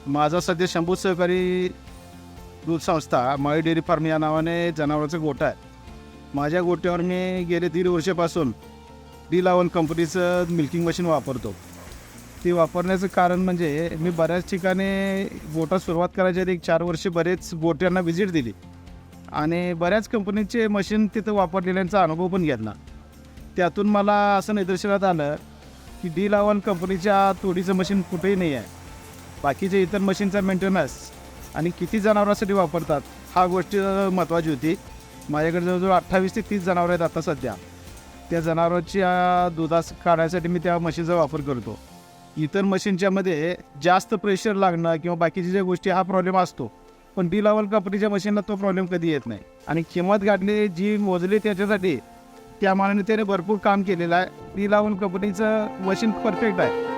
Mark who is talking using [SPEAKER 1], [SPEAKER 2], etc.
[SPEAKER 1] माझा सध्या शंभू सहकारी दूध संस्था माळी डेअरी फार्म या नावाने जनावरांचा गोठा आहे. माझ्या गोट्यावर मी गेले 1.5 वर्षापासून D11 कंपनीचं मिल्किंग मशीन वापरतो. ती वापरण्याचं कारण म्हणजे मी बऱ्याच ठिकाणी गोठा सुरुवात करायच्या आधी 4 वर्षे बरेच गोट्यांना व्हिजिट दिली आणि बऱ्याच कंपनीचे मशीन तिथं वापरलेल्यांचा अनुभव पण घेतला. त्यातून मला असं निदर्शनात आलं की D11 कंपनीच्या तोडीचं मशीन कुठेही नाही आहे. बाकीचे इतर मशीनचा मेंटेनन्स आणि किती जनावरांसाठी वापरतात हा गोष्ट महत्त्वाची होती. माझ्याकडे जवळजवळ 28 ते 30 जनावरं आहेत आता सध्या. त्या जनावरांच्या दुधास काढण्यासाठी मी त्या मशीनचा वापर करतो. इतर मशीनच्यामध्ये जास्त प्रेशर लागणं किंवा बाकीच्या ज्या गोष्टी हा प्रॉब्लेम असतो, पण D11 कंपनीच्या मशीनला तो प्रॉब्लेम कधी येत नाही. आणि किंमत गाठली जी मोजली त्याच्यासाठी त्या मानाने त्याने भरपूर काम केलेलं आहे. D11 कंपनीचं मशीन परफेक्ट आहे.